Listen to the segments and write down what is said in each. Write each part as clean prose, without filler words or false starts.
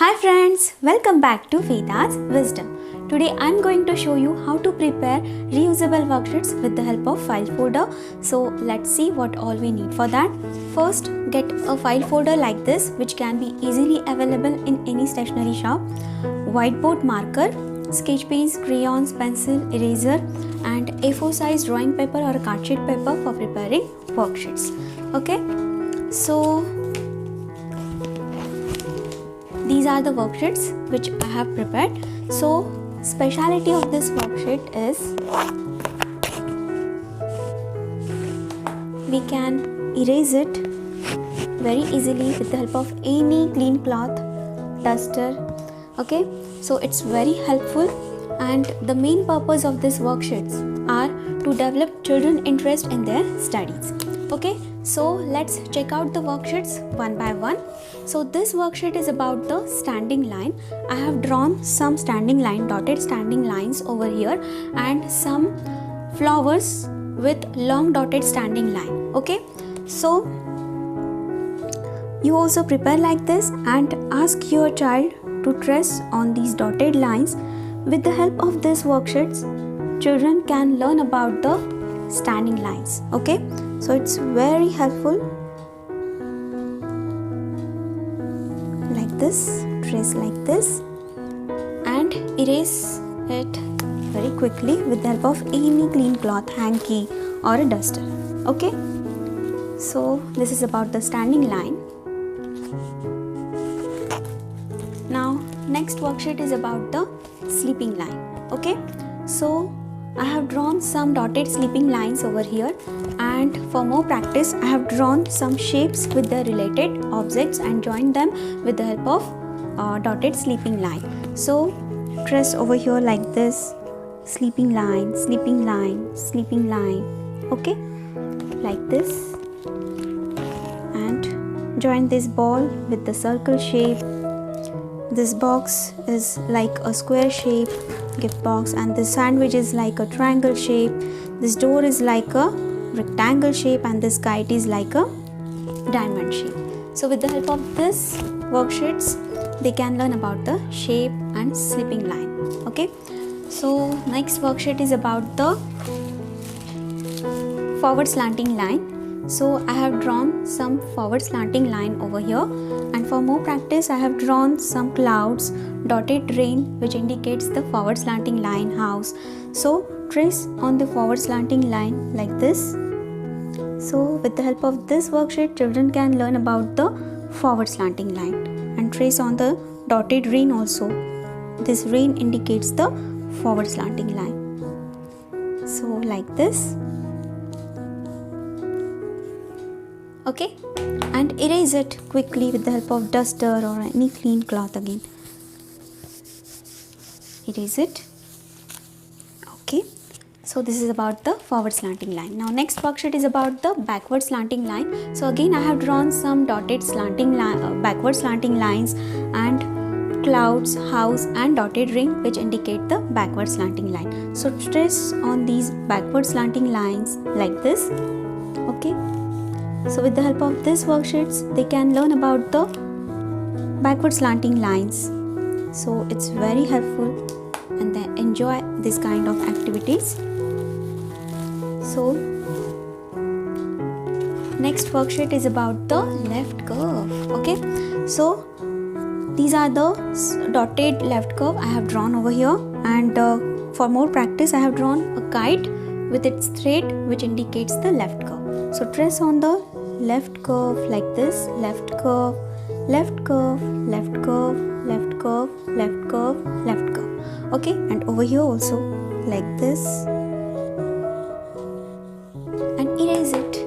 Hi friends, welcome back to Veda's Wisdom. Today I'm going to show you how to prepare reusable worksheets with the help of file folder. So let's see what all we need for that. First, get a file folder like this which can be easily available in any stationery shop. Whiteboard marker, sketch pens, crayons, pencil, eraser and A4 size drawing paper or a card sheet paper for preparing worksheets. Okay, so these are the worksheets which I have prepared. So speciality of this worksheet is we can erase it very easily with the help of any clean cloth, duster. Okay, so it's very helpful, and the main purpose of these worksheets are to develop children's interest in their studies. Okay, so let's check out the worksheets one by one. So this worksheet is about the standing line. I have drawn some standing line, dotted standing lines over here, and some flowers with long dotted standing line. Okay, so you also prepare like this and ask your child to trace on these dotted lines. With the help of these worksheets, children can learn about the standing lines. Okay, so it's very helpful. Like this, trace like this and erase it very quickly with the help of any clean cloth, hanky or a duster. Okay, so this is about the standing line. Now next worksheet is about the sleeping line. Okay, so I have drawn some dotted sleeping lines over here, and for more practice I have drawn some shapes with the related objects and joined them with the help of dotted sleeping line. So trace over here like this, sleeping line, sleeping line, sleeping line. Okay, like this, and join this ball with the circle shape. This box is like a square shape, gift box, and this sandwich is like a triangle shape. This door is like a rectangle shape, and this kite is like a diamond shape. So with the help of this worksheets, they can learn about the shape and sleeping line. Okay, so next worksheet is about the forward slanting line. So I have drawn some forward slanting line over here, and for more practice I have drawn some clouds, dotted rain which indicates the forward slanting line, house. So trace on the forward slanting line like this. So with the help of this worksheet, children can learn about the forward slanting line, and trace on the dotted rain also. This rain indicates the forward slanting line. So like this. Okay, and erase it quickly with the help of duster or any clean cloth again. Erase it. Okay, so this is about the forward slanting line. Now next worksheet is about the backward slanting line. So again I have drawn some dotted slanting line, backward slanting lines, and clouds, house and dotted ring which indicate the backward slanting line. So trace on these backward slanting lines like this. Okay, so with the help of these worksheets, they can learn about the backward slanting lines. So it's very helpful, and they enjoy this kind of activities. So next worksheet is about the left curve. Okay, so these are the dotted left curve I have drawn over here, and for more practice I have drawn a kite with its thread which indicates the left curve. So trace on the left curve like this, left curve, left curve, left curve, left curve, left curve, left curve. Okay, and over here also like this, and erase it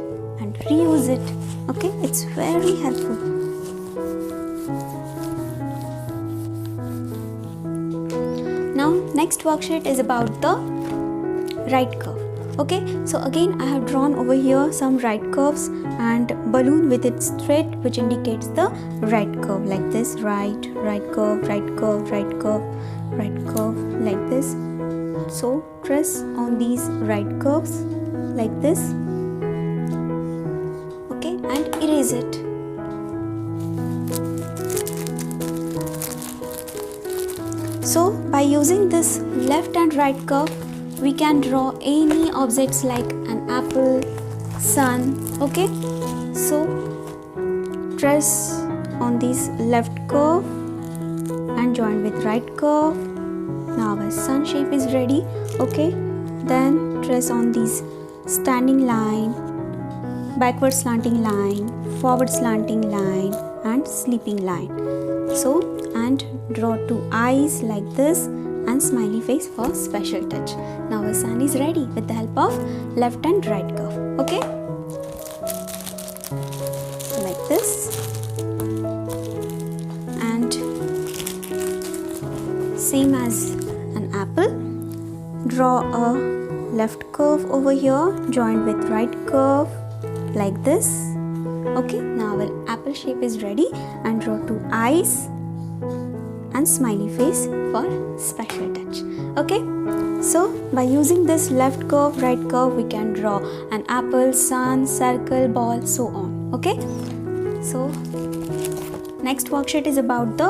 and reuse it. Okay, it's very helpful. Now next worksheet is about the right curve. Okay, so again I have drawn over here some right curves and balloon with its thread which indicates the right curve like this, right curve, right curve, right curve, right curve, like this. So trace on these right curves like this. Okay, and erase it. So by using this left and right curve, we can draw any objects like an apple, sun. Okay, so trace on this left curve and join with right curve. Now our sun shape is ready. Okay, then trace on this standing line, backward slanting line, forward slanting line and sleeping line. So, and draw two eyes like this and smiley face for special touch. Now our sun is ready with the help of left and right curve. Okay, like this. And same as an apple, draw a left curve over here joined with right curve like this. Okay, now our apple shape is ready, and draw two eyes and smiley face for special touch. Okay, so by using this left curve, right curve, we can draw an apple, sun, circle, ball, so on. Okay, so next worksheet is about the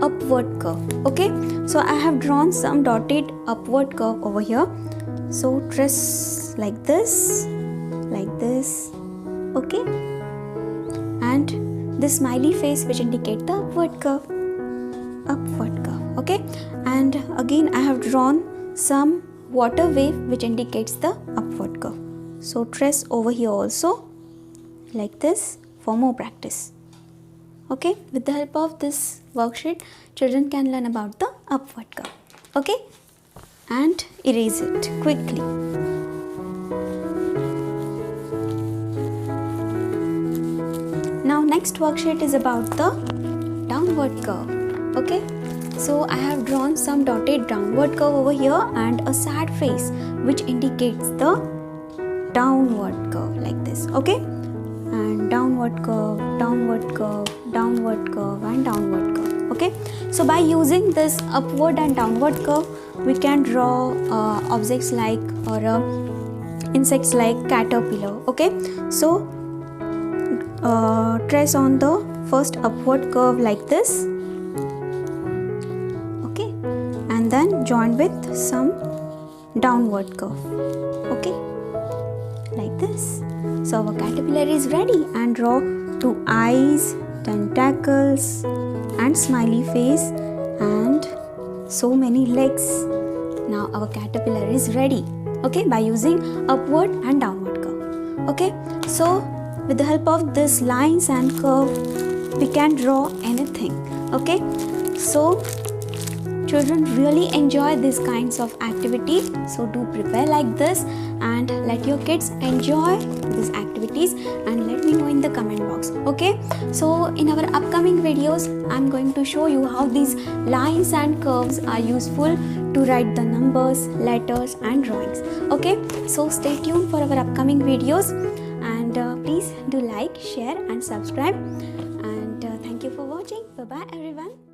upward curve. Okay, so I have drawn some dotted upward curve over here. So trace like this, okay, and the smiley face which indicate the upward curve. Okay, and again I have drawn some water wave which indicates the upward curve. So trace over here also like this for more practice. Okay, with the help of this worksheet, children can learn about the upward curve. Okay, and erase it quickly. Now next worksheet is about the downward curve. Okay, so I have drawn some dotted downward curve over here and a sad face which indicates the downward curve like this. Okay, and downward curve, downward curve, downward curve and downward curve. Okay, so by using this upward and downward curve, we can draw objects like or insects like caterpillar. Okay, so trace on the first upward curve like this. Okay, and then join with some downward curve. Okay, like this. So our caterpillar is ready, and draw two eyes, tentacles and smiley face and so many legs. Now our caterpillar is ready. Okay, by using upward and downward curve. Okay, so with the help of this lines and curve, we can draw anything. Okay, so children really enjoy these kinds of activities. So do prepare like this and let your kids enjoy these activities and let me know in the comment box. Okay, so in our upcoming videos, I'm going to show you how these lines and curves are useful to write the numbers, letters and drawings. Okay, so stay tuned for our upcoming videos, and please do like, share and subscribe, and thank you for watching. Bye bye everyone.